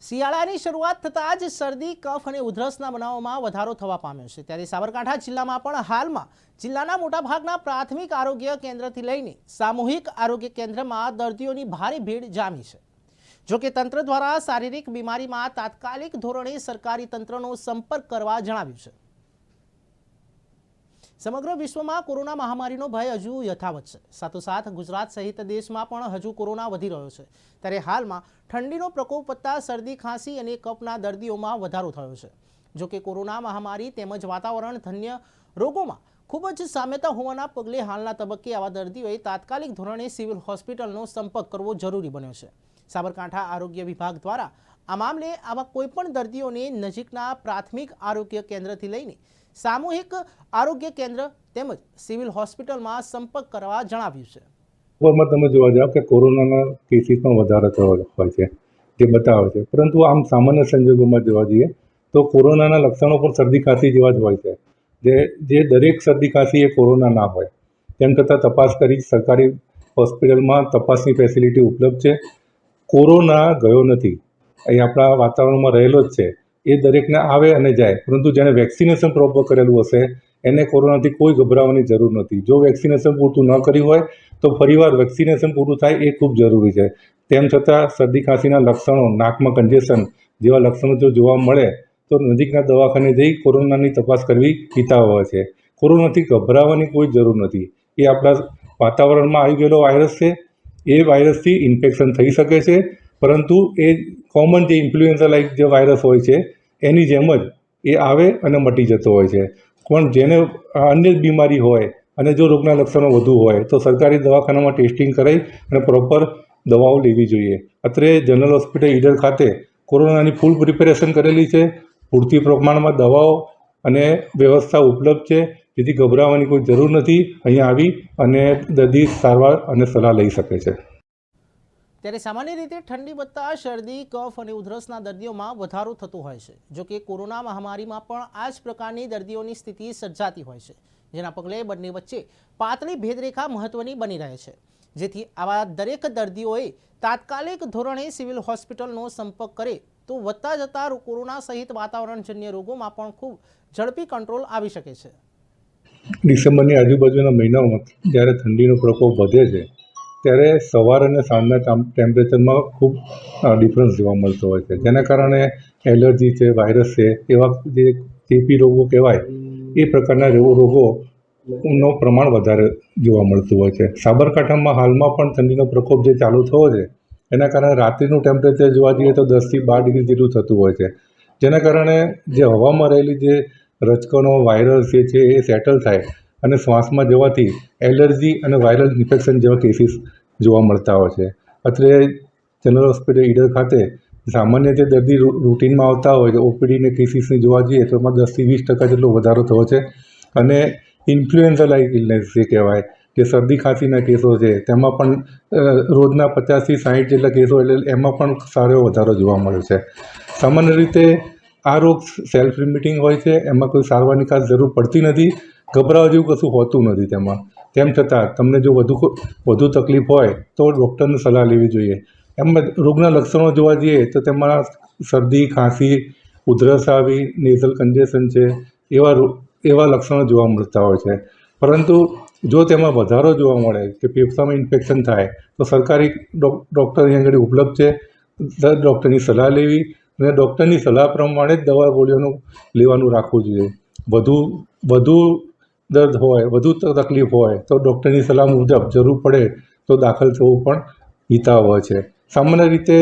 શિયાળાની શરૂઆત થતાં જ શરદી કફ અને ઉધરસના બનાવોમાં વધારો થવા પામ્યો છે। ત્યારે સાબરકાંઠા જિલ્લામાં પણ હાલમાં જિલ્લાના મોટાભાગના પ્રાથમિક આરોગ્ય કેન્દ્રથી લઈને સામૂહિક આરોગ્ય કેન્દ્રમાં દર્દીઓની ભારે ભીડ જામી છે। જો કે તંત્ર દ્વારા શારીરિક બીમારીમાં તાત્કાલિક ધોરણે સરકારી તંત્રનો સંપર્ક કરવા જણાવ્યું છે। સમગ્ર વિશ્વમાં કોરોના મહામારીનો ભય હજુ યથાવત છે। સાથોસાથ ગુજરાત સહિત દેશમાં પણ હજુ કોરોના વધી રહ્યો છે। ત્યારે હાલમાં ઠંડીનો પ્રકોપ વધતા શરદી ખાંસી અને કફના દર્દીઓમાં વધારો થયો છે। જો કે કોરોના મહામારી તેમજ વાતાવરણજન્ય રોગોમાં ખૂબ જ સામ્યતા હોવાના પગલે હાલના તબક્કે આવા દર્દીઓએ તાત્કાલિક ધોરણે સિવિલ હોસ્પિટલનો સંપર્ક કરવો જરૂરી બન્યો છે। સાબરકાંઠા આરોગ્ય વિભાગ દ્વારા આ મામલે આવા કોઈપણ દર્દીઓને નજીકના પ્રાથમિક આરોગ્ય કેન્દ્રથી લઈને સામૂહિક આરોગ્ય કેન્દ્ર તેમજ સિવિલ હોસ્પિટલમાં સંપર્ક કરવા જણાવ્યું છે। માં તમે જોવા જાવ કે કોરોનાના કેસીસમાં વધારો થયો હોય છે જે બતાવે છે, પરંતુ આમ સામાન્ય સંજોગોમાં જોવા જઈએ તો કોરોનાના લક્ષણો પણ શરદી ખાંસી જેવા જ હોય છે। જે દરેક શરદી ખાંસી એ કોરોના ના હોય, તેમ છતાં તપાસ કરી સરકારી હોસ્પિટલમાં તપાસની ફેસિલિટી ઉપલબ્ધ છે। કોરોના ગયો નથી, અહીં આપણા વાતાવરણમાં રહેલો જ છે। એ દરેકને આવે અને જાય, પરંતુ જેણે વેક્સિનેશન પ્રોપર કરેલું હશે એને કોરોનાથી કોઈ ગભરાવાની જરૂર નથી। જો વેક્સિનેશન પૂરતું ન કર્યું હોય તો ફરીવાર વેક્સિનેશન પૂરું થાય એ ખૂબ જરૂરી છે। તેમ છતાં શરદી ખાંસીના લક્ષણો, નાકમાં કન્જેશન જેવા લક્ષણો જો જોવા મળે તો નજીકના દવાખાને જઈ કોરોનાની તપાસ કરવી હિતાવહ છે। કોરોનાથી ગભરાવાની કોઈ જરૂર નથી। એ આપણા વાતાવરણમાં આવી ગયેલો વાયરસ છે। એ વાયરસથી ઇન્ફેક્શન થઈ શકે છે, પરંતુ એ કોમન જે ઇન્ફ્લુએન્ઝા લાઇક જે વાયરસ હોય છે એની જેમ જ એ આવે અને મટી જતો હોય છે। પણ જેને અન્ય બીમારી હોય અને જો રોગના લક્ષણો વધુ હોય તો સરકારી દવાખાનામાં ટેસ્ટિંગ કરાવી અને પ્રોપર દવાઓ લેવી જોઈએ। અત્રે જનરલ હોસ્પિટલ ઈડર ખાતે કોરોનાની ફૂલ પ્રિપેરેશન કરેલી છે। પૂરતી પ્રમાણમાં દવાઓ અને વ્યવસ્થા ઉપલબ્ધ છે, જેથી ગભરાવાની કોઈ જરૂર નથી। અહીંયા આવી અને દર્દી સારવાર અને સલાહ લઈ શકે છે। ત્યારે સામાન્ય રીતે ઠંડી વધતા શરદી કફ અને ઉધરસના દર્દીઓમાં વધારો થતો હોય છે। જો કે કોરોના મહામારીમાં પણ આ જ પ્રકારની દર્દીઓની સ્થિતિ સર્જાતી હોય છે, જેના પગલે બંને વચ્ચે પાતળી ભેદરેખા મહત્વની બની રહે છે। જેથી આવા દરેક દર્દીઓએ તાત્કાલિક ધોરણે સિવિલ હોસ્પિટલનો સંપર્ક કરે તો વધતા જતા કોરોના સહિત વાતાવરણજન્ય રોગોમાં પણ ખૂબ ઝડપી કંટ્રોલ આવી શકે છે। ડિસેમ્બરની આજુબાજુના મહિનાઓમાં જ્યારે ઠંડીનો પ્રકોપ વધે છે ત્યારે સવાર અને સાંજના ટેમ્પરેચરમાં ખૂબ ડિફરન્સ જોવા મળતો હોય છે, જેના કારણે એલર્જી છે, વાયરસ છે, એવા જે ચેપી રોગો કહેવાય એ પ્રકારના રોગોનું પ્રમાણ વધારે જોવા મળતું હોય છે। સાબરકાંઠામાં હાલમાં પણ ઠંડીનો પ્રકોપ જે ચાલુ થયો છે એના કારણે રાત્રિનું ટેમ્પરેચર જોવા જઈએ તો 10થી 12 ડિગ્રી જેટલું થતું હોય છે, જેના કારણે જે હવામાં રહેલી જે રજકણો વાયરસ જે છે એ સેટલ થાય અને શ્વાસમાં જવાથી એલર્જી અને વાયરલ ઇન્ફેક્શન જેવા કેસીસ જોવા મળતા હોય છે। અત્રે જનરલ હોસ્પિટલ ઈડર ખાતે સામાન્ય જે દર્દી રૂટીનમાં આવતા હોય છે ઓપીડીને કેસીસને જોવા જઈએ તો એમાં 10થી 20% જેટલો વધારો થયો છે। અને ઇન્ફ્લુએન્ઝા લાઇક ઇલનેસ જે કહેવાય કે શરદી ખાંસીના કેસો છે તેમાં પણ રોજના 50થી 60 જેટલા કેસો, એટલે એમાં પણ સારો વધારો જોવા મળ્યો છે। સામાન્ય રીતે આ રોગ સેલ્ફ લિમિટિંગ હોય છે, એમાં કોઈ સારવારની ખાસ જરૂર પડતી નથી। ગભરાવા જેવું કશું હોતું નથી તેમાં। તેમ છતાં તમને જો વધુ તકલીફ હોય તો ડૉક્ટરની સલાહ લેવી જોઈએ। એમ રોગના લક્ષણો જોવા જઈએ તો તેમાં શરદી ખાંસી, ઉધરસ આવી, નેઝલ કન્જેશન છે, એવા લક્ષણો જોવા મળતા હોય છે। પરંતુ જો તેમાં વધારો જોવા મળે કે ફેફસામાં ઇન્ફેક્શન થાય તો સરકારી ડૉક્ટર અહીં આગળ ઉપલબ્ધ છે। ડૉક્ટરની સલાહ લેવી અને ડૉક્ટરની સલાહ પ્રમાણે જ દવા ગોળીઓનું લેવાનું રાખવું જોઈએ। વધુ દર્દ હોય, વધુ તકલીફ હોય તો ડૉક્ટરની સલાહ મુજબ જરૂર પડે તો દાખલ થવું પણ હિતાવહ છે। સામાન્ય રીતે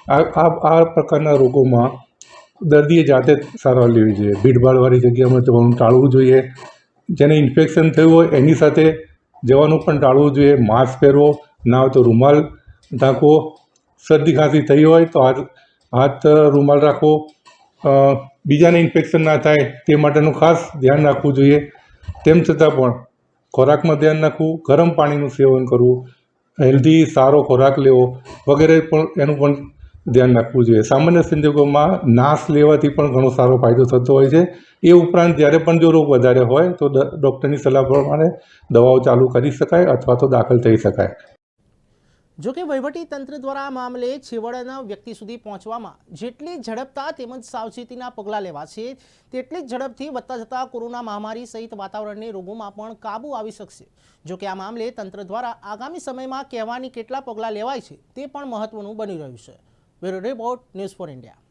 આ પ્રકારના રોગોમાં દર્દીએ જાતે જ સારવાર લેવી જોઈએ। ભીડભાડવાળી જગ્યામાં જવાનું ટાળવું જોઈએ। જેને ઇન્ફેક્શન થયું હોય એની સાથે જવાનું પણ ટાળવું જોઈએ। માસ્ક પહેરવો, ના હોય તો રૂમાલ ઢાંકવો, શરદી ખાંસી થઈ હોય તો હાથ રૂમાલ રાખવો, બીજાને ઇન્ફેક્શન ના થાય તે માટેનું ખાસ ધ્યાન રાખવું જોઈએ। તેમ છતાં પણ ખોરાકમાં ધ્યાન રાખવું, ગરમ પાણીનું સેવન કરવું, હેલ્ધી સારો ખોરાક લેવો વગેરે પણ એનું પણ ધ્યાન રાખવું જોઈએ। સામાન્ય સંજોગોમાં નાશ લેવાથી પણ ઘણો સારો ફાયદો થતો હોય છે। એ ઉપરાંત જ્યારે પણ જો રોગ વધારે હોય તો ડૉક્ટરની સલાહ પ્રમાણે દવાઓ ચાલુ કરી શકાય અથવા તો દાખલ થઈ શકાય। જોકે વહીવટી તંત્ર દ્વારા આ મામલે છેવાડાના વ્યક્તિ સુધી પહોંચવામાં જેટલી ઝડપતા તેમજ સાવચેતીના પગલાં લેવા છે તેટલી જ ઝડપથી વધતા જતા કોરોના મહામારી સહિત વાતાવરણની રોગોમાં પણ કાબૂ આવી શકશે. જોકે આ મામલે તંત્ર દ્વારા આગામી સમયમાં કહેવાની કેટલા પગલાં લેવાય છે તે પણ મહત્વનું બની રહ્યું છે. Bureau report, news for India.